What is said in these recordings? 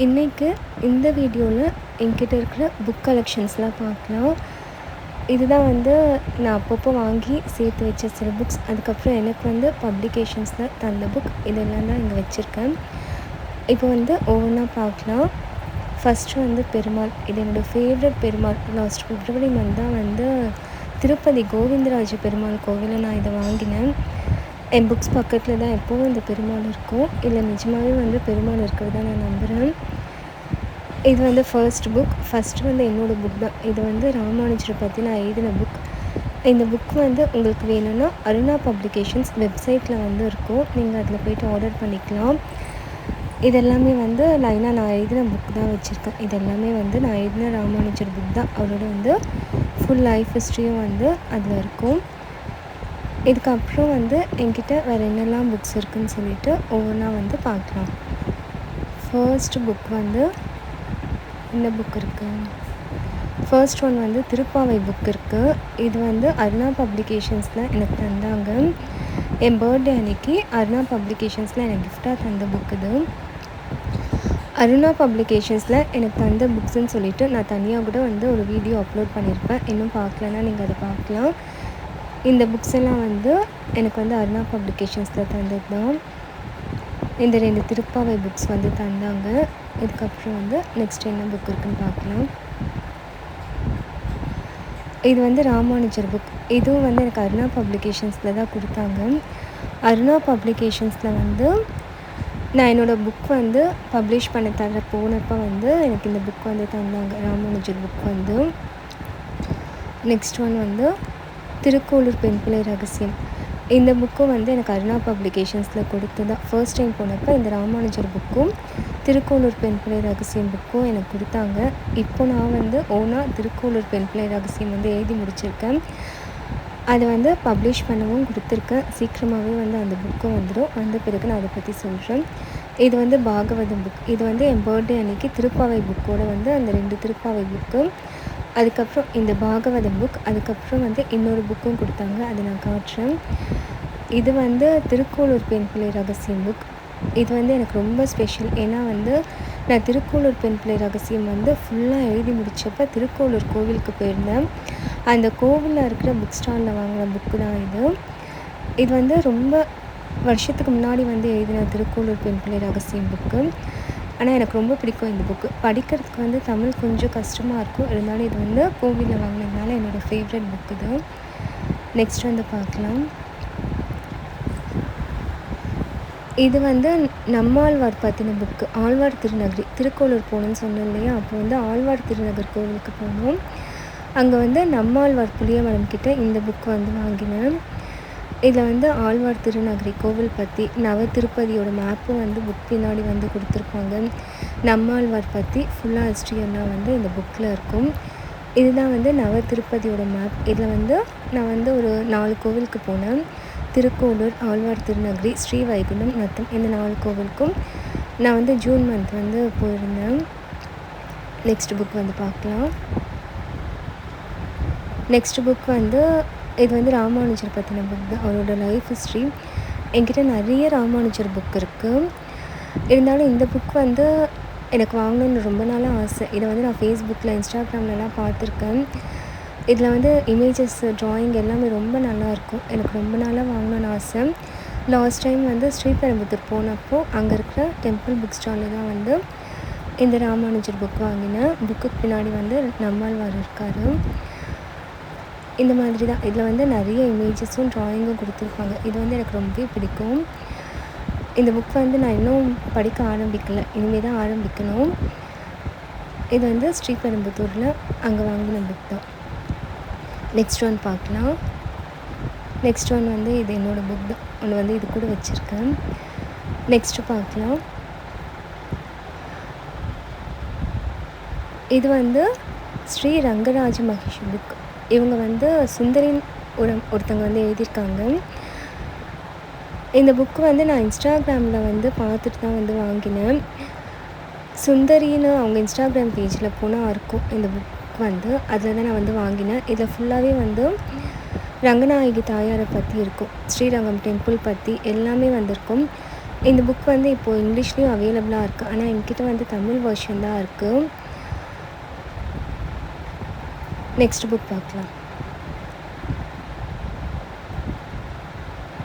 இன்றைக்கு இந்த வீடியோவில் என்கிட்ட இருக்கிற புக் கலெக்ஷன்ஸ்லாம் பார்க்கலாம். இதுதான் நான் அப்பப்போ வாங்கி சேர்த்து வச்ச சில புக்ஸ். அதுக்கப்புறம் எனக்கு பப்ளிகேஷன்ஸில் தந்த புக் இதெல்லாம் தான் இங்கே வச்சுருக்கேன். இப்போ ஒவ்வொன்றா பார்க்கலாம். ஃபஸ்ட்டு பெருமாள். இது என்னோடய ஃபேவரட் பெருமாள். லாஸ்ட் பிப்ரவரி மந்த் தான் திருப்பதி கோவிந்தராஜ பெருமாள் கோவிலில் நான் இதை வாங்கினேன். என் புக்ஸ் பக்கத்தில் தான் எப்போவும் இந்த பெருமாள் இருக்கும். இல்லை நிஜமாகவே பெருமாள் இருக்கிறதா நான் நம்புகிறேன். இது ஃபர்ஸ்ட் புக். ஃபஸ்ட்டு என்னோடய புக் தான். இது ராமானுஜரை பற்றி நான் எழுதின புக். இந்த புக் உங்களுக்கு வேணும்னா அருணா பப்ளிகேஷன்ஸ் வெப்சைட்டில் இருக்கும். நீங்கள் அதில் போய்ட்டு ஆர்டர் பண்ணிக்கலாம். இதெல்லாமே லைனாக நான் எழுதின புக் தான் வச்சுருக்கேன். இதெல்லாமே நான் எழுதின ராமானுஜர் புக் தான். அவரோட ஃபுல் லைஃப் ஹிஸ்ட்ரியும் அதில் இருக்கும். இதுக்கப்புறம் என்கிட்ட வேறு என்னெல்லாம் புக்ஸ் இருக்குதுன்னு சொல்லிவிட்டு ஒவ்வொன்றா பார்க்கலாம். ஃபர்ஸ்ட் புக் இந்த புக் இருக்குது. ஃபர்ஸ்ட் ஒன் திருப்பாவை புக் இருக்குது. இது அருணா பப்ளிகேஷன்ஸில் எனக்கு தந்தாங்க. என் பர்த்டே அன்றைக்கி அருணா பப்ளிகேஷன்ஸில் எனக்கு கிஃப்டாக தந்த புக் இது. அருணா பப்ளிகேஷன்ஸில் எனக்கு தந்த புக்ஸுன்னு சொல்லிவிட்டு நான் தனியாக கூட ஒரு வீடியோ அப்லோட் பண்ணியிருப்பேன். இன்னும் பார்க்கலன்னா நீங்கள் அதை பார்க்கலாம். இந்த புக்ஸ் எல்லாம் எனக்கு அருணா பப்ளிகேஷன்ஸில் தந்தது தான். இந்த 2 திருப்பாவை புக்ஸ் தந்தாங்க. இதுக்கப்புறம் நெக்ஸ்ட் என்ன புக் இருக்குதுன்னு பார்க்கலாம். இது ராமானுஜர் புக். இதுவும் எனக்கு அருணா பப்ளிகேஷன்ஸில் தான் கொடுத்தாங்க. அருணா பப்ளிகேஷன்ஸில் நான் என்னோடய புக் பப்ளிஷ் பண்ண தர போனப்போ எனக்கு இந்த புக் தந்தாங்க. Ramanujar book next one Thirukkolur பெண் பிள்ளை ரகசியம். இந்த புக்கும் எனக்கு அருணா பப்ளிகேஷன்ஸில் கொடுத்ததான். ஃபர்ஸ்ட் டைம் போனப்போ இந்த ராமானுஜர் புக்கும் திருக்கோளூர் பெண் பிள்ளை ரகசியம் புக்கும் எனக்கு கொடுத்தாங்க. இப்போ நான் ஓனாக திருக்கோளூர் பெண் பிள்ளை ரகசியம் எழுதி முடிச்சிருக்கேன். அதை பப்ளிஷ் பண்ணவும் கொடுத்துருக்கேன். சீக்கிரமாகவே அந்த புக்கும் வந்த பிறகு நான் அதை பற்றி சொல்கிறேன். இது பாகவதம் புக். இது என் பர்த்டே அன்றைக்கி திருப்பாவை புக்கோடு அந்த 2 திருப்பாவை புக்கு, அதுக்கப்புறம் இந்த பாகவதம் புக், அதுக்கப்புறம் இன்னொரு புக்கும் கொடுத்தாங்க. அதை நான் காட்டுறேன். இது திருக்கோளூர் பெண் பிள்ளை ரகசியம் புக். இது எனக்கு ரொம்ப ஸ்பெஷல். ஏன்னா நான் திருக்கோளூர் பெண் பிள்ளை ரகசியம் ஃபுல்லாக எழுதி முடித்தப்போ திருக்கோளூர் கோவிலுக்கு போயிருந்தேன். அந்த கோவிலில் இருக்கிற புக் ஸ்டாலில் வாங்கின புக்கு தான் இது. இது ரொம்ப வருஷத்துக்கு முன்னாடி எழுதின திருக்கோளூர் பெண் பிள்ளை ரகசியம் புக்கு. ஆனால் எனக்கு ரொம்ப பிடிக்கும் இந்த புக்கு. படிக்கிறதுக்கு தமிழ் கொஞ்சம் கஷ்டமாக இருக்கும். இருந்தாலும் இது கோவிலில் வாங்கினதுனால என்னோடய ஃபேவரட் புக் இது. நெக்ஸ்ட் பார்க்கலாம். இது நம்மாழ்வார் பற்றின புக்கு. ஆழ்வார் திருநகரி. திருக்கோளூர் போகணுன்னு சொன்னோம் இல்லையா? அப்போ ஆழ்வார் திருநகர் கோவிலுக்கு போனோம். அங்கே நம்மாழ்வார் புளியமரம் கிட்டே இந்த புக் வாங்கினேன். இதில் ஆழ்வார் திருநகரி கோவில் பற்றி நவ திருப்பதியோட மேப்பும் புக் பின்னாடி கொடுத்துருப்பாங்க. நம்மாழ்வார் பற்றி ஃபுல்லாக ஹிஸ்ட்ரி எல்லாம் இந்த புக்கில் இருக்கும். இதுதான் நவ திருப்பதியோட மேப். இதில் நான் ஒரு 4 கோவிலுக்கு போனேன். திருக்கோளூர், ஆழ்வார் திருநகரி, ஸ்ரீ வைகுண்டம், நத்தம். இந்த 4 கோவிலுக்கும் நான் ஜூன் மந்த் போயிருந்தேன். நெக்ஸ்ட் புக் பார்க்கலாம். நெக்ஸ்ட் புக் இது ராமானுஜர் பற்றின புக் தான். அவரோட லைஃப் ஹிஸ்ட்ரி. என்கிட்ட நிறைய ராமானுஜர் புக் இருக்குது. இருந்தாலும் இந்த புக் எனக்கு வாங்கணுன்னு ரொம்ப நாளாக ஆசை. இதை நான் ஃபேஸ்புக்கில், இன்ஸ்டாகிராம்லலாம் பார்த்துருக்கேன். இதில் இமேஜஸ், ட்ராயிங் எல்லாமே ரொம்ப நல்லாயிருக்கும். எனக்கு ரொம்ப நாளாக வாங்கணுன்னு ஆசை. லாஸ்ட் டைம் ஸ்ரீபெரும்புத்தூர் போனப்போ அங்கே இருக்கிற டெம்பிள் புக் ஸ்டாலில் தான் இந்த ராமானுஜர் புக் வாங்கினேன். புக்குக்கு பின்னாடி நம்மாழ்வார் இருக்கார். இந்த மாதிரி தான். இதில் நிறைய இமேஜஸும் ட்ராயிங்கும் கொடுத்துருப்பாங்க. இது எனக்கு ரொம்பவே பிடிக்கும். இந்த புக் நான் இன்னும் படிக்க ஆரம்பிக்கலை. இனிமேல் தான் ஆரம்பிக்கணும். இது ஸ்ரீபெரும்புத்தூரில் அங்கே வாங்கின புக் தான். நெக்ஸ்ட் ஒன் பார்க்கலாம். நெக்ஸ்ட் ஒன் இது என்னோடய புக் தான். ஒன்று இது கூட வச்சுருக்கேன். நெக்ஸ்ட்டு பார்க்கலாம். இது ஸ்ரீ ரங்கராஜ மகிஷி புக். இவங்க சுந்தரின் ஒருத்தங்க எழுதியிருக்காங்க. இந்த புக்கு நான் இன்ஸ்டாகிராமில் பார்த்துட்டு தான் வாங்கினேன். சுந்தரின்னு அவங்க இன்ஸ்டாகிராம் பேஜில் போனால் இருக்கும் இந்த புக். அதில் தான் நான் வாங்கினேன். இதில் ஃபுல்லாகவே ரங்கநாயகி தாயாரை பற்றி இருக்கும். ஸ்ரீரங்கம் டெம்பிள் பற்றி எல்லாமே இருக்கும். இந்த புக் வந்து இப்போது இங்கிலீஷ்லேயும் அவைலபிளாக இருக்குது. ஆனால் என்கிட்ட வந்து தமிழ் வெர்ஷன் தான் இருக்குது. நெக்ஸ்ட் புக் பார்க்கலாம்.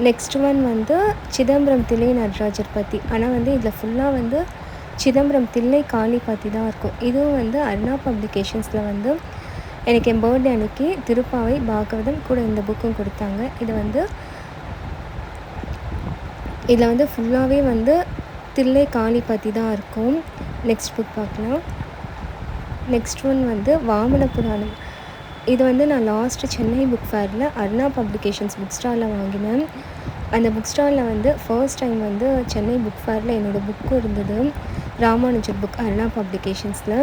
நெக்ஸ்ட் ஒன் வந்து சிதம்பரம் தில்லை நடராஜர் பற்றி. ஆனால் வந்து இதில் ஃபுல்லாக வந்து சிதம்பரம் தில்லை காளி பற்றி தான் இருக்கும். இதுவும் வந்து அருணா பப்ளிகேஷன்ஸில் வந்து எனக்கு என் பர்த்டே அன்றைக்கி திருப்பாவை பாகவதம் கூட இந்த புக்கும் கொடுத்தாங்க. இதில் வந்து ஃபுல்லாகவே வந்து தில்லை காளி பற்றி தான் இருக்கும். நெக்ஸ்ட் புக் பார்க்கலாம். நெக்ஸ்ட் ஒன் வந்து வாமன புராணம். இது வந்து நான் லாஸ்ட்டு சென்னை புக் ஃபேரில் அருணா பப்ளிகேஷன்ஸ் புக் ஸ்டாலில் வாங்கினேன். அந்த புக் ஸ்டாலில் வந்து ஃபர்ஸ்ட் டைம் வந்து சென்னை புக் ஃபேரில் என்னோடய புக்கும் இருந்தது, ராமானுஜர் புக் அருணா பப்ளிகேஷன்ஸில்.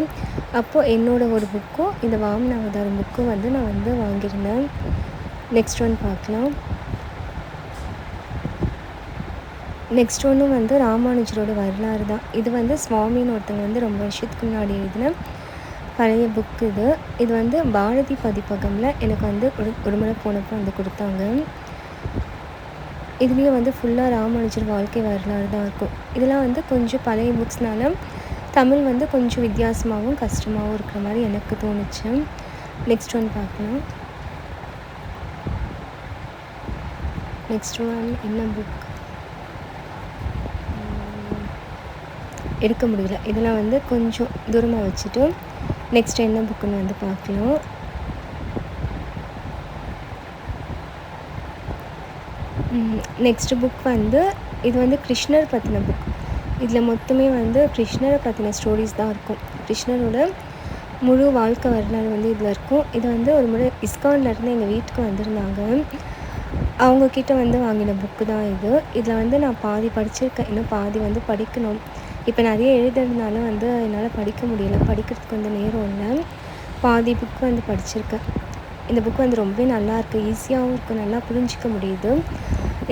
அப்போது என்னோடய ஒரு புக்கும் இந்த வாமன அவதாரம் புக்கும் வந்து நான் வந்து வாங்கியிருந்தேன். நெக்ஸ்ட் ஒன் பார்க்கலாம். நெக்ஸ்ட் ஒன்றும் வந்து ராமானுஜரோட வரலாறு தான். இது வந்து சுவாமின்னு ஒருத்தங்க வந்து ரொம்ப வருஷத்துக்கு முன்னாடி எழுதின பழைய புக் இது. இது வந்து பாரதி பதிப்பகமில் எனக்கு வந்து ஒரு முறை போனப்போ வந்து கொடுத்தாங்க. இதுலேயும் வந்து ஃபுல்லாக ராமானுஜர் வாழ்க்கை வரலாறு தான் இருக்கும். இதெல்லாம் வந்து கொஞ்சம் பழைய புக்ஸ்னால தமிழ் வந்து கொஞ்சம் வித்தியாசமாகவும் கஷ்டமாகவும் இருக்கிற மாதிரி எனக்கு தோணுச்சு. நெக்ஸ்ட் ஒன் பார்க்கலாம். நெக்ஸ்ட் ஒன் என்ன புக் எடுக்க முடியல. இதெல்லாம் வந்து கொஞ்சம் தூரமாக வச்சுட்டு நெக்ஸ்ட் என்ன புக்குன்னு வந்து பார்க்கலாம். நெக்ஸ்ட் புக் வந்து இது வந்து கிருஷ்ணர் பற்றின புக். இதில் மொத்தமே வந்து கிருஷ்ணரை பற்றின ஸ்டோரிஸ் தான் இருக்கும். கிருஷ்ணரோட முழு வாழ்க்கை வரலாறு வந்து இதில் இருக்கும். இது வந்து ஒரு முறை இஸ்கான்லேருந்து எங்கள் வீட்டுக்கு வந்திருந்தாங்க. அவங்கக்கிட்ட வந்து வாங்கின புக்கு தான் இது. இதில் வந்து நான் பாதி படிச்சிருக்கேன், இன்னும் பாதி வந்து படிக்கணும். இப்போ நிறைய எழுதுறதுனால வந்து என்னால் படிக்க முடியலை, படிக்கிறதுக்கு வந்து நேரம் இல்லை. பாதி புக் வந்து படிச்சிருக்கேன். இந்த புக் வந்து ரொம்பவே நல்லாயிருக்கு, ஈஸியாகவும் இருக்குது, நல்லா புரிஞ்சிக்க முடியுது.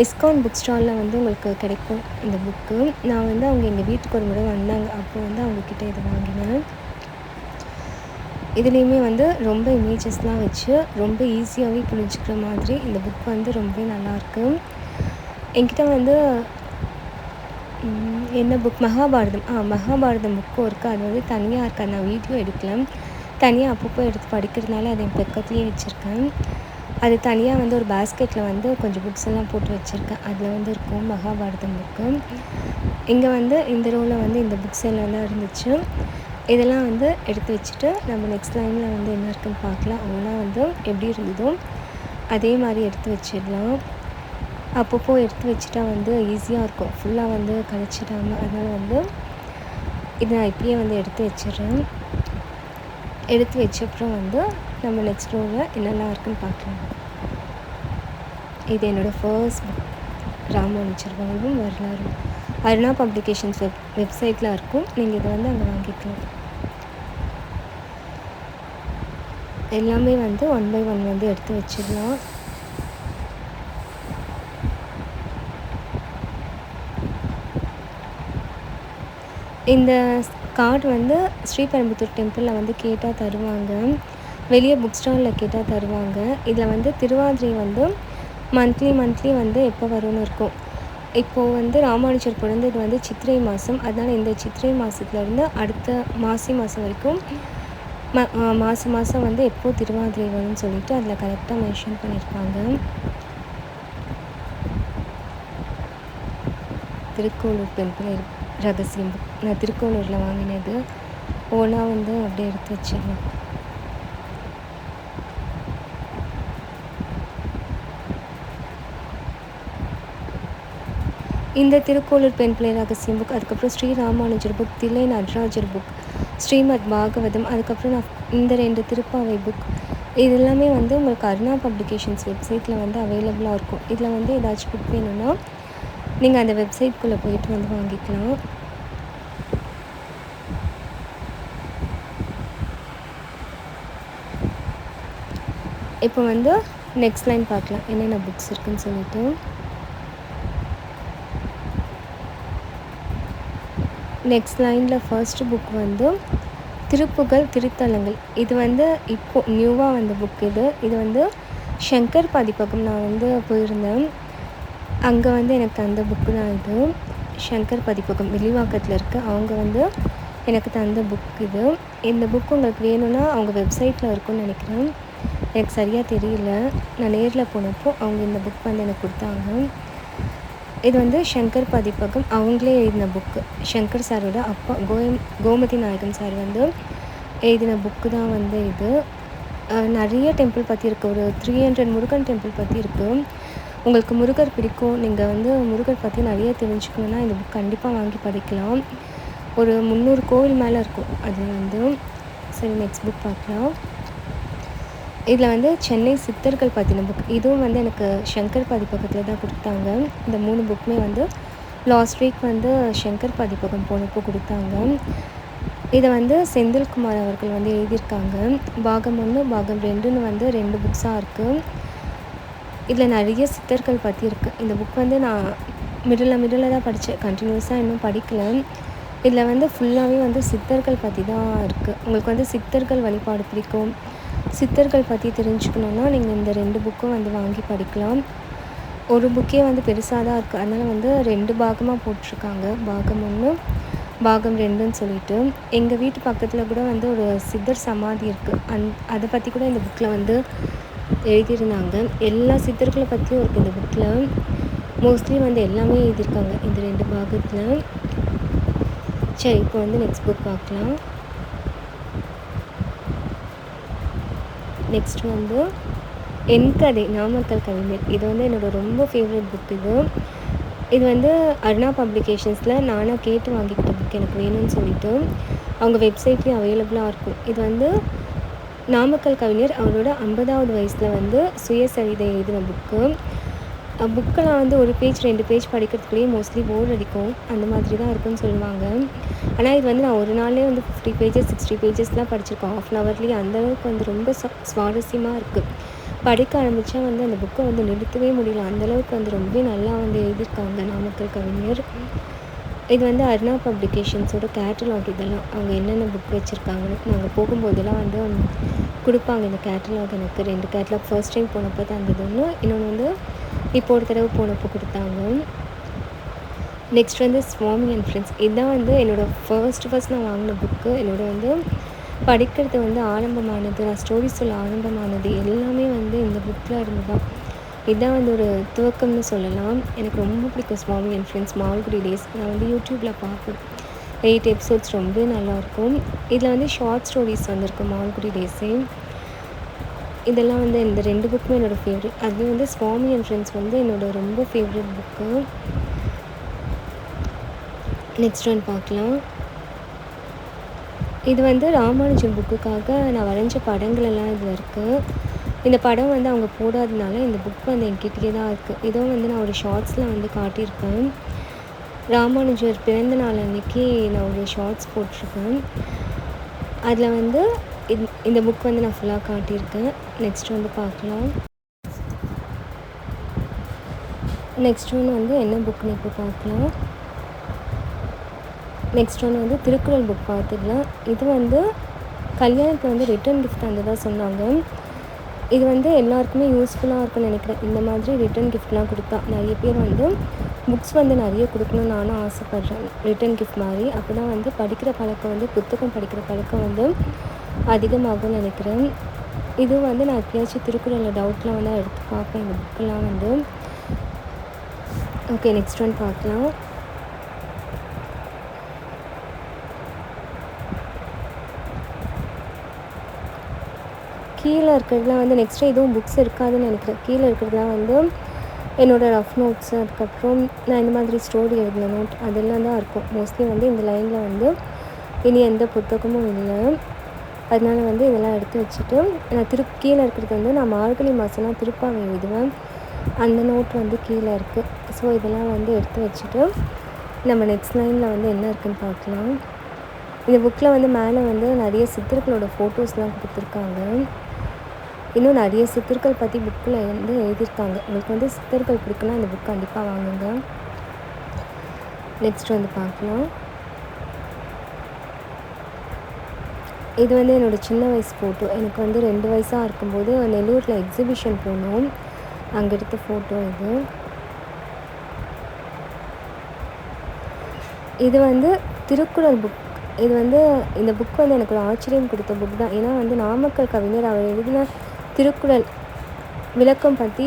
இஸ்கான் புக் ஸ்டாலில் வந்து உங்களுக்கு கிடைக்கும் இந்த புக்கு. நான் வந்து அவங்க எங்கள் வீட்டுக்கு ஒரு முறை வந்தாங்க, அப்போ வந்து அவங்கக்கிட்ட இதை வாங்கினேன். இதுலேயுமே வந்து ரொம்ப இமேஜஸ்லாம் வச்சு ரொம்ப ஈஸியாகவே புரிஞ்சுக்கிற மாதிரி இந்த புக் வந்து ரொம்பவே நல்லாயிருக்கு. என்கிட்ட வந்து என்ன புக் மகாபாரதம் புக்கும் இருக்குது. அது வந்து தனியாக இருக்குது, நான் வீடியோ எடுக்கல. தனியாக அப்பப்போ எடுத்து படிக்கிறதுனால அதை என் பக்கத்துலேயே வச்சுருக்கேன். அது தனியாக வந்து ஒரு பேஸ்கெட்டில் வந்து கொஞ்சம் புக்ஸ் எல்லாம் போட்டு வச்சுருக்கேன். அதில் வந்து இருக்கும் மகாபாரதம் புக்கு. இங்கே வந்து இந்த ரோவில் வந்து இந்த புக்ஸ் எல்லாம் தான் இருந்துச்சு. இதெல்லாம் வந்து எடுத்து வச்சுட்டு நம்ம நெக்ஸ்ட் லைனில் வந்து என்ன இருக்குன்னு பார்க்கலாம். ஒன்றா வந்து எப்படி இருந்ததோ அதே மாதிரி எடுத்து வச்சிடலாம். அப்பப்போ எடுத்து வச்சுட்டா வந்து ஈஸியாக இருக்கும், ஃபுல்லாக வந்து கழிச்சிடாமல். அதனால் வந்து இதை நான் இப்பயே வந்து எடுத்து வச்சிடுறேன். எடுத்து வச்சப்புறம் வந்து நம்ம நெக்ஸ்ட் ரோவில் என்னெல்லாம் இருக்குன்னு பார்க்கலாம். இது என்னோடய ஃபர்ஸ்ட் புக், ராமானுஜர் வாழ்வும் வரலாறும். அருணா பப்ளிகேஷன்ஸ் வெப்சைட்டில் இருக்கும். நீங்கள் இதை வந்து அங்கே வாங்கிக்கலாம். எல்லாமே வந்து 1 by 1 வந்து எடுத்து வச்சிடலாம். இந்த கார்டு வந்து ஸ்ரீபெரும்புத்தூர் டெம்பிளில் வந்து கேட்டால் தருவாங்க, வெளியே புக் ஸ்டாலில் கேட்டால் தருவாங்க. இதில் வந்து திருவாதிரை வந்து மந்த்லி வந்து எப்போ வரும்னு இருக்கும். இப்போது வந்து ராமானுஜர் பிறந்தது வந்து சித்திரை மாதம். அதனால் இந்த சித்திரை மாதத்துலேருந்து அடுத்த மாசி மாதம் வரைக்கும் மாதம் வந்து எப்போது திருவாதிரை வரும்னு சொல்லிட்டு அதில் கரெக்டாக மென்ஷன் பண்ணியிருப்பாங்க. திருக்கோளூர் டெம்பிள் ரகசியம் புக் நான் திருக்கோளூரில் வாங்கினது. ஒவ்வொன்றா வந்து அப்படியே எடுத்து வச்சிடலாம். இந்த திருக்கோளூர் பெண் பிள்ளை ரகசியம் புக், அதுக்கப்புறம் ஸ்ரீ ராமானுஜர் புக், தில்லை நடராஜர் புக், ஸ்ரீமத் பாகவதம், அதுக்கப்புறம் நான் இந்த 2 திருப்பாவை புக், இது எல்லாமே வந்து உங்களுக்கு அருணா பப்ளிகேஷன்ஸ் வெப்சைட்டில் வந்து அவைலபிளாக இருக்கும். இதில் வந்து ஏதாச்சும் புக் வேணும்னா நீங்கள் அந்த வெப்சைட்குள்ளே போயிட்டு வந்து வாங்கிக்கலாம். இப்போ வந்து நெக்ஸ்ட் லைன் பார்க்கலாம் என்னென்ன புக்ஸ் இருக்குதுன்னு சொல்லிட்டு. நெக்ஸ்ட் லைனில் ஃபர்ஸ்ட் புக் வந்து திருப்புகழ் திருத்தலங்கள். இது வந்து இப்போது நியூவாக வந்த புக். இது வந்து சங்கர் பதிப்பகம் நான் வந்து போயிருந்தேன், அங்கே வந்து எனக்கு அந்த புக்கு தான் இது. சங்கர் பதிப்பகம் வில்லிவாக்கத்தில் இருக்குது. அவங்க வந்து எனக்கு தந்த புக் இது. இந்த புக் உங்களுக்கு வேணும்னா அவங்க வெப்சைட்டில் இருக்கும்னு நினைக்கிறேன். எனக்கு சரியாக தெரியல. நான் நேரில் போனப்போ அவங்க இந்த புக் வந்து எனக்கு கொடுத்தாங்க. இது வந்து சங்கர் பதிப்பகம் அவங்களே எழுதின புக்கு. சங்கர் சாரோட அப்பா கோமதி நாயகன் சார் வந்து எழுதின புக்கு தான் வந்து இது. நிறைய டெம்பிள் பற்றி இருக்குது. ஒரு 300 முருகன் டெம்பிள் பற்றி இருக்குது. உங்களுக்கு முருகர் பிடிக்கும், நீங்கள் வந்து முருகர் பற்றி நிறைய தெரிஞ்சுக்கணுன்னா இந்த புக் கண்டிப்பாக வாங்கி படிக்கலாம். ஒரு 300 கோவில் மேலே இருக்கும் அதில் வந்து. சரி, நெக்ஸ்ட் புக் பார்க்கலாம். இதில் வந்து சென்னை சித்தர்கள் பற்றின புக். இதுவும் வந்து எனக்கு சங்கர் பதிப்பகத்தில் தான் கொடுத்தாங்க. இந்த 3 புக்குமே வந்து லாஸ்ட் வீக் வந்து சங்கர் பதிப்பகம் போனப்போ கொடுத்தாங்க. இதை வந்து செந்தில்குமார் அவர்கள் வந்து எழுதியிருக்காங்க. பாகம் 1 பாகம் 2ன்னு வந்து 2 புக்ஸாக இருக்குது. இதில் நிறைய சித்தர்கள் பற்றி இருக்குது. இந்த புக் வந்து நான் மிடில் தான் படித்தேன், கண்டினியூஸாக இன்னும் படிக்கலை. இதில் வந்து ஃபுல்லாகவே வந்து சித்தர்கள் பற்றி தான் இருக்குது. உங்களுக்கு வந்து சித்தர்கள் வழிபாடு பிடிக்கும், சித்தர்கள் பற்றி தெரிஞ்சுக்கணுன்னா நீங்கள் இந்த 2 புக்கும் வந்து வாங்கி படிக்கலாம். ஒரு புக்கே வந்து பெருசாக தான் இருக்குது, அதனால் வந்து 2 பாகமாக போட்டிருக்காங்க. பாகம் 1 பாகம் 2ன்னு சொல்லிட்டு. எங்கள் வீட்டு பக்கத்தில் கூட வந்து ஒரு சித்தர் சமாதி இருக்குது. அதை பற்றி கூட இந்த புக்கில் வந்து எழுதியிருந்தாங்க. எல்லா சித்தர்களை பற்றியும் இருக்குது இந்த புக்கில். மோஸ்ட்லி வந்து எல்லாமே எழுதியிருக்காங்க இந்த 2 பாகத்தில். சரி, இப்போ வந்து நெக்ஸ்ட் புக் பார்க்கலாம். நெக்ஸ்ட் வந்து என் கதை நாமக்கல் கவிஞர். இது வந்து என்னோடய ரொம்ப ஃபேவரட் புக் இது. இது வந்து அருணா பப்ளிகேஷன்ஸில் நானாக கேட்டு வாங்கிக்கிட்ட புக், எனக்கு வேணும்னு சொல்லிட்டு. அவங்க வெப்சைட்லேயும் அவைலபிளாக இருக்கும். இது வந்து நாமக்கல் கவிஞர் அவரோட 50வது வயசில் வந்து சுயசரிதை எழுதின புக்கு. புக்கெல்லாம் வந்து ஒரு பேஜ் 2 பேஜ் படிக்கிறதுக்குள்ளேயே மோஸ்ட்லி போர் அடிக்கும், அந்த மாதிரி தான் இருக்குன்னு சொல்லுவாங்க. ஆனால் இது வந்து நான் ஒரு நாளே வந்து 50 பேஜஸ் 60 பேஜஸ்லாம் படிச்சிருக்கேன், ½ ஹவர்லேயே. அந்தளவுக்கு வந்து ரொம்ப சுவாரஸ்யமாக இருக்குது. படிக்க ஆரம்பித்தா வந்து அந்த புக்கை வந்து நிறுத்தவே முடியல, அந்தளவுக்கு வந்து ரொம்ப நல்லா வந்து எழுதியிருக்காங்க நாமக்கல் கவிஞர். இது வந்து அருணா பப்ளிகேஷன்ஸோட கேட்டலாக். இதெல்லாம் அவங்க என்னென்ன புக் வச்சுருக்காங்கன்னு நாங்கள் போகும்போதெல்லாம் வந்து கொடுப்பாங்க இந்த கேட்டலாக். எனக்கு 2 கேட்டலாக் ஃபர்ஸ்ட் டைம் போனப்போ தந்தது ஒன்று, இன்னொன்று வந்து இப்போ ஒரு தடவை போனப்போ கொடுத்தாங்க. நெக்ஸ்ட் வந்து சுவாமி அண்ட் ஃப்ரெண்ட்ஸ். இதுதான் வந்து என்னோடய ஃபர்ஸ்ட் நான் வாங்கின புக்கு. என்னோட வந்து படிக்கிறது வந்து ஆரம்பமானது, நான் ஸ்டோரி சொல்ல ஆரம்பமானது எல்லாமே வந்து இந்த புக்கில் இருந்து தான். இதுதான் வந்து ஒரு துவக்கம்னு சொல்லலாம். எனக்கு ரொம்ப பிடிக்கும் சுவாமி அண்ட் ஃப்ரெண்ட்ஸ். மால்குடி டேஸ் நான் வந்து யூடியூப்பில் பார்ப்பேன். 8 எபிசோட்ஸ் ரொம்ப நல்லாயிருக்கும். இதில் வந்து ஷார்ட் ஸ்டோரிஸ் வந்திருக்கு மால்குடி டேஸே. இதெல்லாம் வந்து இந்த 2 புக்குமே என்னோடய ஃபேவரட். அது வந்து சுவாமி அண்ட் ஃப்ரெண்ட்ஸ் வந்து என்னோடய ரொம்ப ஃபேவரட் புக்கு. நெக்ஸ்ட் ஒன் பார்க்கலாம். இது வந்து ராமானுஜம் புக்குக்காக நான் வரைஞ்ச படங்கள் எல்லாம் இதில் இருக்குது. இந்த படம் வந்து அவங்க போடாததுனால இந்த புக் வந்து என்கிட்டயே தான் இருக்குது. இதுவும் வந்து நான் ஒரு ஷார்ட்ஸில் வந்து காட்டியிருக்கேன். ராமானுஜர் பிறந்த நாள் அன்றைக்கி நான் ஒரு ஷார்ட்ஸ் போட்டிருக்கேன். அதில் வந்து இந்த புக் வந்து நான் ஃபுல்லாக காட்டியிருக்கேன். நெக்ஸ்ட் வந்து பார்க்கலாம். நெக்ஸ்ட் ஒன்று வந்து என்ன புக்குன்னு இப்போ பார்க்கலாம். நெக்ஸ்ட் ஒன்று வந்து திருக்குறள் புக் பார்த்துக்கலாம். இது வந்து கல்யாணத்தில் வந்து ரிட்டன் கிஃப்ட் வந்ததாக சொன்னாங்க. இது வந்து எல்லாருக்குமே யூஸ்ஃபுல்லாக இருக்குன்னு நினைக்கிறேன். இந்த மாதிரி ரிட்டன் கிஃப்ட்லாம் கொடுத்தா நிறைய பேர் வந்து புக்ஸ் வந்து நிறைய கொடுக்கணும்னு நானும் ஆசைப்பட்றேன், ரிட்டன் கிஃப்ட் மாதிரி. அப்போ தான் வந்து படிக்கிற பழக்கம் வந்து புத்தகம் படிக்கிற பழக்கம் வந்து அதிகமாகும்னு நினைக்கிறேன். இதுவும் வந்து நான் எப்பயாச்சும் திருக்குறளில் டவுட்லாம் வந்து எடுத்து பார்ப்பேன் இந்த புக்கெல்லாம் வந்து. ஓகே, நெக்ஸ்ட் ஒன் பார்க்கலாம். கீழே இருக்கிறதுலாம் வந்து நெக்ஸ்ட்டு எதுவும் புக்ஸ் இருக்காதுன்னு நினைக்கிறேன். கீழே இருக்கிறதுலாம் வந்து என்னோடய ரஃப் நோட்ஸு, அதுக்கப்புறம் நான் இந்த மாதிரி ஸ்டோரி எழுதின நோட் அதெல்லாம் தான் இருக்கும். மோஸ்ட்லி வந்து இந்த லைனில் வந்து இனி எந்த புத்தகமும் இல்லை, அதனால வந்து இதெல்லாம் எடுத்து வச்சுட்டு நான் கீழே இருக்கிறது வந்து நான் மார்கழி மாதம்லாம் திருப்பாவை எழுதுவேன், அந்த நோட் வந்து கீழே இருக்குது. ஸோ இதெல்லாம் வந்து எடுத்து வச்சுட்டு நம்ம நெக்ஸ்ட் லைனில் வந்து என்ன இருக்குதுன்னு பார்க்கலாம். இந்த புக்கில் வந்து மேலே வந்து நிறைய சித்தர்களோட ஃபோட்டோஸ்லாம் கொடுத்துருக்காங்க. இன்னும் நிறைய சித்தர்கள் பற்றி புக்கில் வந்து எழுதியிருக்காங்க. உங்களுக்கு வந்து சித்தர்கள் பிடிக்குன்னா இந்த புக் கண்டிப்பாக வாங்குங்க. நெக்ஸ்ட் வந்து பார்க்கலாம். இது வந்து என்னோடய சின்ன வயசு ஃபோட்டோ. எனக்கு வந்து 2 வயசாக இருக்கும்போது நெல்லூரில் எக்ஸிபிஷன் போனோம், அங்கே எடுத்த ஃபோட்டோ இது. இது வந்து திருக்குறள் புக். இது வந்து இந்த புக் வந்து எனக்கு ஒரு ஆச்சரியம் கொடுத்த புக் தான். ஏன்னா வந்து நாமக்கல் கவிஞர் அவர் எழுதின திருக்குறள் விளக்கம் பற்றி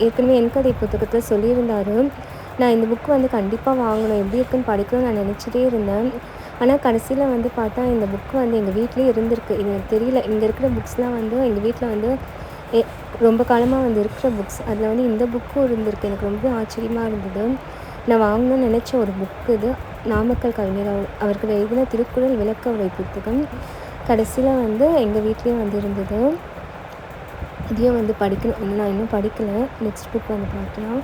ஏற்கனவே என் கதை புத்தகத்தில் சொல்லியிருந்தார். நான் இந்த புக் வந்து கண்டிப்பாக வாங்கணும், எப்படி இருக்குன்னு படிக்கணும்னு நான் நினச்சிட்டே இருந்தேன். ஆனால் கடைசியில் வந்து பார்த்தா இந்த புக்கு வந்து எங்கள் வீட்லேயே இருந்திருக்கு. இது எனக்கு தெரியல. இங்கே இருக்கிற புக்ஸ்லாம் வந்து எங்கள் வீட்டில் வந்து ரொம்ப காலமாக வந்து இருக்கிற புக்ஸ். அதில் வந்து இந்த புக்கும் இருந்திருக்கு. எனக்கு ரொம்ப ஆச்சரியமாக இருந்தது. நான் வாங்கணும்னு நினச்ச ஒரு புக் இது. நாமக்கல் கவிஞர் அவர்கள் எழுதின திருக்குறள் விளக்க உரை புத்தகம். கடைசியில் வந்து எங்கள் வீட்லேயே வந்து இருந்தது. இதையும் வந்து படிக்கணும். நான் இன்னும் படிக்கலை. நெக்ஸ்ட் புக் வந்து பார்க்கலாம்.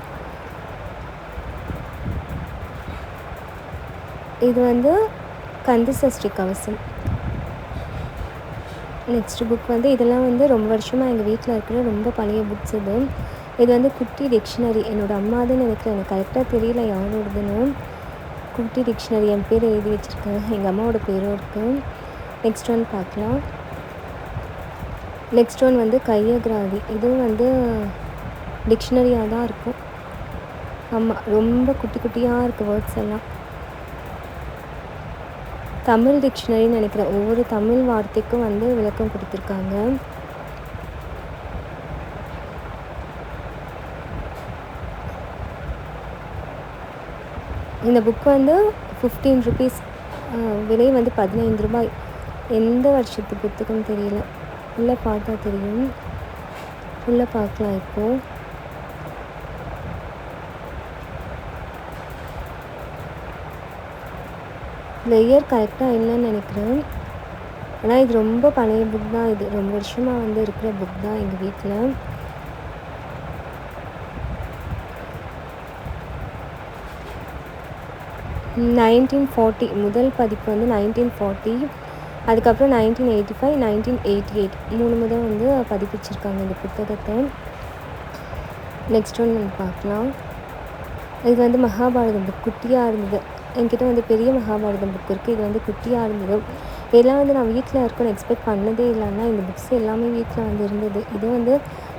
இது வந்து கந்த சஷ்டி கவசம். நெக்ஸ்ட் புக் வந்து இதெல்லாம் வந்து ரொம்ப வருஷமாக எங்கள் வீட்டில் இருக்கிற ரொம்ப பழைய புக்ஸ் இது. இது வந்து குட்டி டிக்ஷனரி. என்னோடய அம்மாதுன்னு நினைக்கிறேன், எனக்கு கரெக்டாக தெரியல யாரோடதுன்னு. குட்டி டிக்ஷனரி என் பேர் எழுதி வச்சுருக்கேன், எங்கள் அம்மாவோட பேரும் இருக்குது. நெக்ஸ்ட் ஒன் பார்க்கலாம். நெக்ஸ்ட் ஒன் வந்து கையக்ராதி. இதுவும் வந்து டிக்ஷனரியாக தான் இருக்கும். ஆமாம், ரொம்ப குட்டி குட்டியாக இருக்குது வேர்ட்ஸ் எல்லாம். தமிழ் டிக்ஷனரின்னு நினைக்கிறேன். ஒவ்வொரு தமிழ் வார்த்தைக்கும் வந்து விளக்கம் கொடுத்துருக்காங்க. இந்த புக் வந்து 15 ருபீஸ். விலை வந்து 15 ரூபாய். எந்த வருஷத்து புத்தகம் தெரியல, உள்ளே பார்த்தா தெரியும். உள்ளே பார்க்கலாம் இப்போது. இந்த இயர் கரெக்டாக இல்லைன்னு நினைக்கிறேன். ஆனால் இது ரொம்ப பழைய புக் தான். இது ரொம்ப வருஷமாக வந்து இருக்கிற புக் தான் எங்கள் வீட்டில். (1940) முதல் பதிப்பு வந்து 1940. அதுக்கப்புறம் 1985, 1988 3 முறை வந்து பதிப்பிச்சிருக்காங்க இந்த புத்தகத்தை. நெக்ஸ்ட் ஒன் நம்ம பார்க்கலாம். இது வந்து மகாபாரதம் புக். குட்டியாக இருந்தது. என்கிட்ட வந்து பெரிய மகாபாரதம் புக் இருக்குது. இது வந்து குட்டியாக இருந்தது. இதெல்லாம் வந்து நான் வீட்டில் இருக்குன்னு எக்ஸ்பெக்ட் பண்ணதே இல்லைன்னா இந்த புக்ஸ் எல்லாமே வீட்டில் வந்து இருந்தது. இது வந்து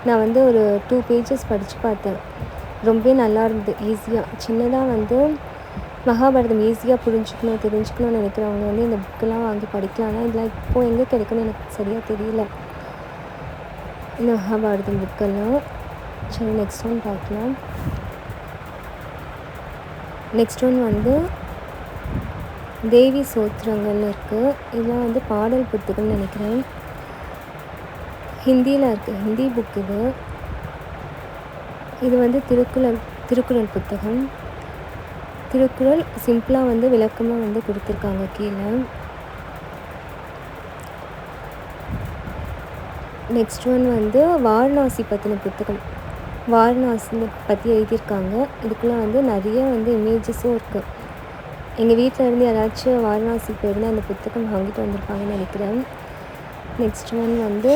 நான் வந்து ஒரு 2 பேஜஸ் படித்து பார்த்தேன். ரொம்பவே நல்லா இருந்தது. ஈஸியாக சின்னதாக வந்து மகாபாரதம் ஈஸியாக தெரிஞ்சுக்கணும்னு நினைக்கிறவங்க வந்து இந்த புக்கெல்லாம் வாங்கி படிக்கலாம். ஆனால் இதெல்லாம் இப்போது எங்கே கிடைக்கும்னு எனக்கு சரியாக தெரியல, இந்த மகாபாரதம் புக்கெல்லாம். சரி, நெக்ஸ்ட் ஒன் பார்க்கலாம். நெக்ஸ்ட் ஒன் வந்து தேவி சோத்திரங்கள்னு இருக்குது. இதெல்லாம் வந்து பாடல் புத்தகம்னு நினைக்கிறேன். ஹிந்தியில் இருக்குது, ஹிந்தி புக் இது. இது வந்து திருக்குறள் புத்தகம். திருக்குறள் சிம்பிளாக வந்து விளக்கமாக வந்து கொடுத்துருக்காங்க கீழே. நெக்ஸ்ட் ஒன் வந்து வாரணாசி பற்றின புத்தகம். வாரணாசி பற்றி எழுதியிருக்காங்க. இதுக்குள்ளே வந்து நிறைய வந்து இமேஜஸும் இருக்குது. எங்கள் வீட்டில் இருந்து யாராச்சும் வாரணாசி போயிருந்தால் அந்த புத்தகம் வாங்கிட்டு வந்திருப்பாங்கன்னு நினைக்கிறேன். நெக்ஸ்ட் ஒன் வந்து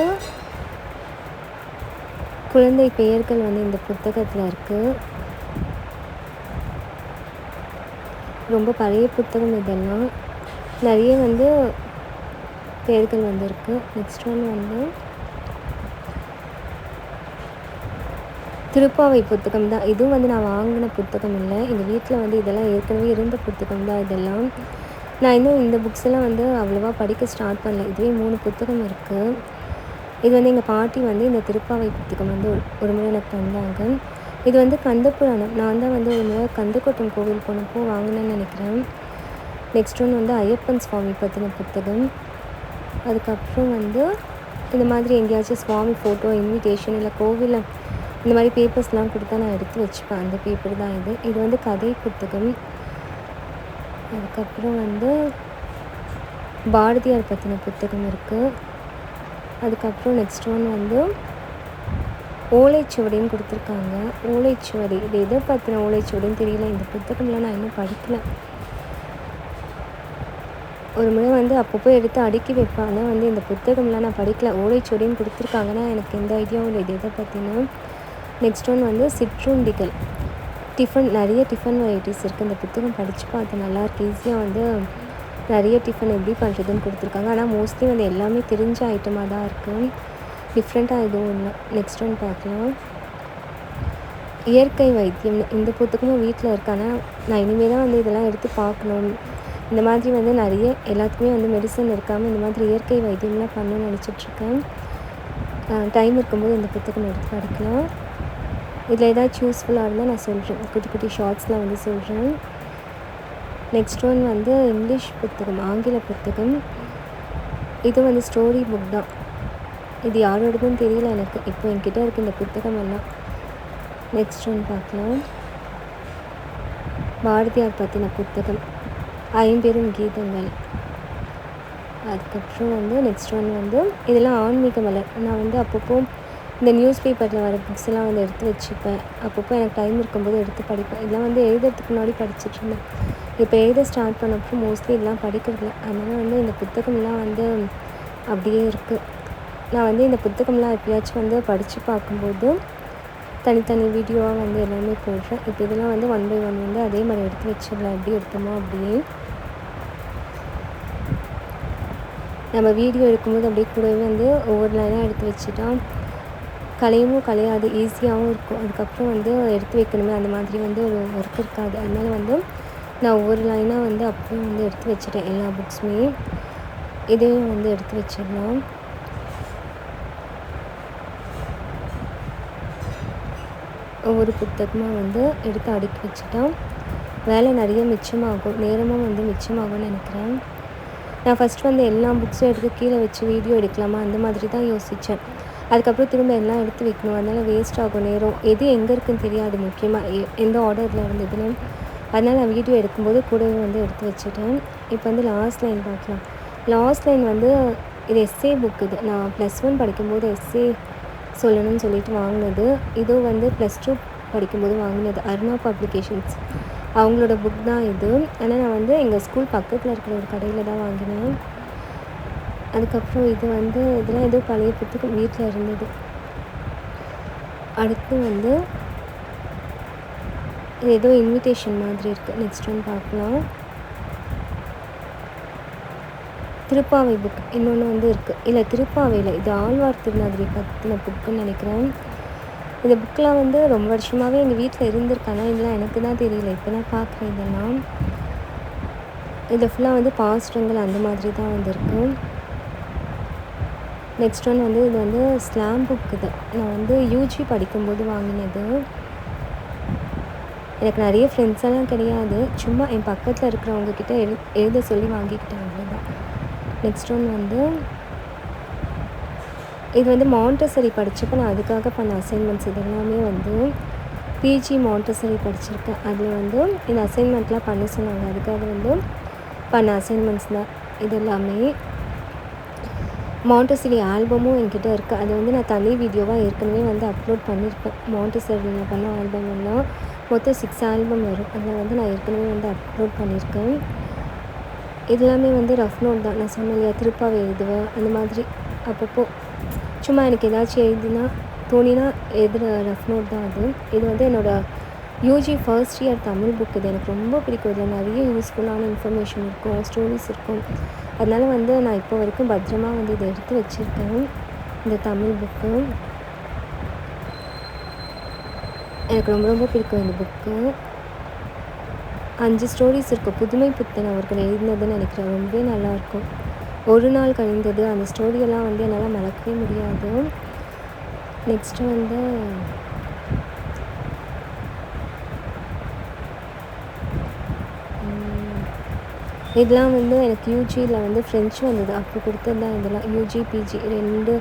குழந்தை பெயர்கள் வந்து இந்த புத்தகத்தில் இருக்குது. ரொம்ப பழைய புத்தகம் இதெல்லாம். நிறைய வந்து பெயர்கள் வந்து இருக்குது. நெக்ஸ்ட் ஒன் வந்து திருப்பாவை புத்தகம் தான். இதுவும் வந்து நான் வாங்கின புத்தகம் இல்லை. எங்கள் வீட்டில் வந்து இதெல்லாம் ஏற்கனவே இருந்த புத்தகம் தான் இதெல்லாம். நான் இன்னும் இந்த புக்ஸ் எல்லாம் வந்து அவ்வளோவா படிக்க ஸ்டார்ட் பண்ணல. இதுவே 3 புத்தகம் இருக்குது. இது வந்து எங்கள் பாட்டி வந்து இந்த திருப்பாவை புத்தகம் வந்து ஒரு முறை எனக்கு தந்தாங்க. இது வந்து கந்தபுராணம். நான் தான் வந்து ஒரு முறை கந்தக்கோட்டம் கோவில் போனப்போ வாங்கினேன்னு நினைக்கிறேன். நெக்ஸ்ட் ஒன்று வந்து ஐயப்பன் சுவாமி பற்றின புத்தகம். அதுக்கப்புறம் வந்து இந்த மாதிரி எங்கேயாச்சும் சுவாமி ஃபோட்டோ, இன்விடேஷன் இல்லை கோவிலில் இந்த மாதிரி பேப்பர்ஸ்லாம் கொடுத்தா நான் எடுத்து வச்சுப்பேன். அந்த பேப்பர் தான் இது. இது வந்து கதை புத்தகம். அதுக்கப்புறம் வந்து பாரதியார் பற்றின புத்தகம் இருக்குது. அதுக்கப்புறம் நெக்ஸ்ட் ஒன் வந்து ஓலைச்சுவடின்னு கொடுத்துருக்காங்க. ஓலைச்சுவடி இது எதை பற்றின ஓலைச்சுவடின்னு தெரியல. இந்த புத்தகம்லாம் நான் இன்னும் படிக்கல. ஒரு முறை வந்து அப்பப்போ எடுத்து அடுக்கி வைப்பேன். ஆனால் வந்து இந்த புத்தகம்லாம் நான் படிக்கல. ஓலைச்சுவடின்னு கொடுத்துருக்காங்கன்னா எனக்கு எந்த ஐடியாவும் இல்லை இது எதை பற்றினா. நெக்ஸ்ட் ஒன் வந்து சிற்றுண்டிகள். நிறைய டிஃபன் வெரைட்டிஸ் இருக்குது. இந்த புத்தகம் படித்து பார்த்து நல்லாயிருக்கு. ஈஸியாக வந்து நிறைய டிஃபன் எப்படி பண்ணுறதுன்னு கொடுத்துருக்காங்க. ஆனால் மோஸ்ட்லி வந்து எல்லாமே தெரிஞ்ச ஐட்டமாக தான் இருக்குது. டிஃப்ரெண்ட்டாக எதுவும் இல்லை. நெக்ஸ்ட் ஒன் பார்க்கலாம். இயற்கை வைத்தியம். இந்த புத்தகமும் வீட்டில் இருக்கு. ஆனால் நான் இனிமேல் தான் வந்து இதெல்லாம் எடுத்து பார்க்கணும். இந்த மாதிரி வந்து நிறைய எல்லாத்துக்குமே வந்து மெடிசன் இருக்காமல் இந்த மாதிரி இயற்கை வைத்தியம்லாம் பண்ணணும்னு நினச்சிட்ருக்கேன். டைம் இருக்கும்போது இந்த புத்தகம் எடுத்து படிக்கலாம். இதில் ஏதாச்சும் யூஸ்ஃபுல்லாக இருந்தால் நான் சொல்கிறேன், குட்டி குட்டி ஷார்ட்ஸ்லாம் வந்து சொல்கிறேன். நெக்ஸ்ட் ஒன் வந்து இங்கிலீஷ் புத்தகம், ஆங்கில புத்தகம். இது வந்து ஸ்டோரி புக் தான். இது யாரோடதுன்னு தெரியல எனக்கு. இப்போ என்கிட்ட இருக்குது இந்த புத்தகம் எல்லாம். நெக்ஸ்ட் ஒன் பார்க்கலாம். பாரதியார் பற்றின புத்தகம், 50 கீதங்கள். அதுக்கப்புறம் வந்து நெக்ஸ்ட் ஒன் வந்து இதெல்லாம் ஆன்மீக மலர். நான் வந்து அப்பப்போ இந்த நியூஸ் பேப்பரில் வர புக்ஸ் எல்லாம் வந்து எடுத்து வச்சுப்பேன். அப்பப்போ எனக்கு டைம் இருக்கும்போது எடுத்து படிப்பேன். இதெல்லாம் வந்து எழுதுறதுக்கு முன்னாடி படிச்சுட்ருந்தேன். இப்போ எழுத ஸ்டார்ட் பண்ணப்போ மோஸ்ட்லி இதெல்லாம் படிக்கிறதில்ல. அதனால் வந்து இந்த புத்தகம்லாம் வந்து அப்படியே இருக்குது. நான் வந்து இந்த புத்தகம்லாம் எப்பயாச்சும் வந்து படித்து பார்க்கும்போது தனித்தனி வீடியோவாக வந்து எல்லாமே போடுறேன். இப்போ இதெல்லாம் வந்து 1 by 1 வந்து அதே மாதிரி எடுத்து வச்சிடலாம். எப்படி எடுத்தோமோ அப்படியே நம்ம வீடியோ எடுக்கும்போது அப்படியே கூடவே வந்து ஒவ்வொரு லைனாக எடுத்து வச்சுட்டா கலையவும் கலையாது, ஈஸியாகவும் இருக்கும். அதுக்கப்புறம் வந்து எடுத்து வைக்கணுமே அந்த மாதிரி வந்து ஒரு ஒர்க் இருக்காது. அதனால வந்து நான் ஒவ்வொரு லைனாக வந்து அப்படியே வந்து எடுத்து வச்சுட்டேன் எல்லா புக்ஸுமே. இதையும் வந்து எடுத்து வச்சிடலாம். ஒவ்வொரு புத்தகமாக வந்து எடுத்து அடுக்கி வச்சுட்டா வேலை நிறைய மிச்சமாகும், நேரமும் வந்து மிச்சமாகும்னு நினைக்கிறேன். நான் ஃபஸ்ட் வந்து எல்லா புக்ஸும் எடுத்து கீழே வச்சு வீடியோ எடுக்கலாமா அந்த மாதிரி தான் யோசித்தேன். அதுக்கப்புறம் திரும்ப எல்லாம் எடுத்து வைக்கணும், அதனால் வேஸ்ட் ஆகும் நேரம். எது எங்கே இருக்குதுன்னு தெரியாது, முக்கியமாக எந்த ஆர்டரில் இருந்ததுன்னு. அதனால் நான் வீடியோ எடுக்கும்போது கூடவே வந்து எடுத்து வச்சுட்டேன். இப்போ வந்து லாஸ்ட் லைன் பார்க்கலாம். லாஸ்ட் லைன் வந்து இது எஸ்ஏ புக். இது நான் +1 படிக்கும்போது எஸ்ஏ சொல்லணும்னு சொல்லிட்டு வாங்கினது. இதுவும் வந்து +2 படிக்கும்போது வாங்கினது. அருணா பப்ளிகேஷன்ஸ் அவங்களோட புக் தான் இது. ஆனால் நான் வந்து எங்கள் ஸ்கூல் பக்கத்தில் இருக்கிற ஒரு கடையில் தான் வாங்கினேன். அதுக்கப்புறம் இது வந்து இதெல்லாம் ஏதோ பழைய புத்தகம் வீட்டில் இருந்தது. அடுத்து வந்து இது ஏதோ இன்விடேஷன் மாதிரி இருக்குது. நெக்ஸ்ட் ஒன் பார்க்கலாம். திருப்பாவை புக் இன்னொன்று வந்து இருக்குது. இல்லை, திருப்பாவையில் இது ஆழ்வார் திருநகரி பற்றின புக்குன்னு நினைக்கிறேன். இந்த புக்கெலாம் வந்து ரொம்ப வருஷமாகவே எங்கள் வீட்டில் இருந்திருக்கானா இதெல்லாம் எனக்கு தான் தெரியல. இப்போ தான் பார்க்குறேன் இதெல்லாம். இதில் ஃபுல்லாக வந்து பாசுரங்கள் அந்த மாதிரி தான் வந்துருக்கு. நெக்ஸ்ட் ஒன் வந்து இது வந்து ஸ்லாம் புக். இது நான் வந்து யூஜி படிக்கும்போது வாங்கினது. எனக்கு நிறைய ஃப்ரெண்ட்ஸ் எல்லாம் கிடையாது, சும்மா என் பக்கத்தில் இருக்கிறவங்கக்கிட்ட எழுத சொல்லி வாங்கிக்கிட்டேன், அவ்வளோதான். நெக்ஸ்ட் ஒன் வந்து இது வந்து மாண்டசரி படித்தப்போ நான் அதுக்காக பண்ண அசைன்மெண்ட்ஸ். இது எல்லாமே வந்து பிஜி மாண்டசரி படிச்சிருக்கேன். அதில் வந்து இந்த அசைன்மெண்ட்லாம் பண்ண சொன்னாங்க. அதுக்காக வந்து பண்ண அசைன்மெண்ட்ஸ் தான் இது எல்லாமே. மாண்டசரி ஆல்பமும் என்கிட்ட இருக்குது. அது வந்து நான் தனி வீடியோவாக ஏற்கனவே வந்து அப்லோட் பண்ணியிருப்பேன். மாண்டசரியில் பண்ண ஆல்பம் எல்லாம் மொத்தம் 6 ஆல்பம் வரும். அதில் வந்து நான் ஏற்கனவே வந்து அப்லோட் பண்ணியிருக்கேன். இது எல்லாமே வந்து ரஃப் நோட் தான். நான் சொன்னேன் இல்லையா, திருப்பாவை எழுதுவேன் அந்த மாதிரி. அப்பப்போ சும்மா எனக்கு ஏதாச்சும் எழுதினா தோணினா எழுதுகிற ரஃப் நோட் தான் அது. இது வந்து என்னோடய UG first year Tamil book. இது எனக்கு ரொம்ப பிடிக்கும். இதில் நிறைய யூஸ்ஃபுல்லான இன்ஃபர்மேஷன் இருக்கும், ஸ்டோரிஸ் இருக்கும். அதனால் வந்து நான் இப்போ வரைக்கும் பத்திரமா வந்து இதை எடுத்து வச்சுருக்கேன், இந்த தமிழ் புக்கு. எனக்கு ரொம்ப ரொம்ப பிடிக்கும் இந்த புக்கு. 5 ஸ்டோரிஸ் இருக்குது. புதுமை புத்தன் அவர்கள் எழுதினதுன்னு நினைக்கிறேன். ரொம்பவே நல்லாயிருக்கும். ஒரு நாள் கழிந்தது அந்த ஸ்டோரியெல்லாம் வந்து என்னால் மறக்கவே முடியாது. நெக்ஸ்ட்டு வந்து இதெல்லாம் வந்து எனக்கு யூஜியில் வந்து ஃப்ரெஞ்சு வந்தது. அப்போ கொடுத்தது தான் இதெல்லாம். யூஜி பிஜி 2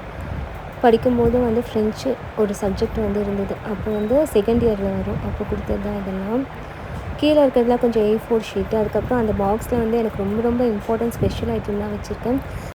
படிக்கும்போதும் வந்து ஃப்ரெஞ்சு ஒரு சப்ஜெக்ட் வந்து இருந்தது. அப்போ வந்து செகண்ட் இயரில் வரும். அப்போ கொடுத்தது தான் இதெல்லாம். கீழே இருக்கிறதுலாம் கொஞ்சம் A4 ஷீட்டு. அதுக்கப்புறம் அந்த பாக்ஸில் வந்து எனக்கு ரொம்ப ரொம்ப இம்பார்ட்டன்ட் ஸ்பெஷல் ஐட்டம் தான் வச்சுருக்கேன்.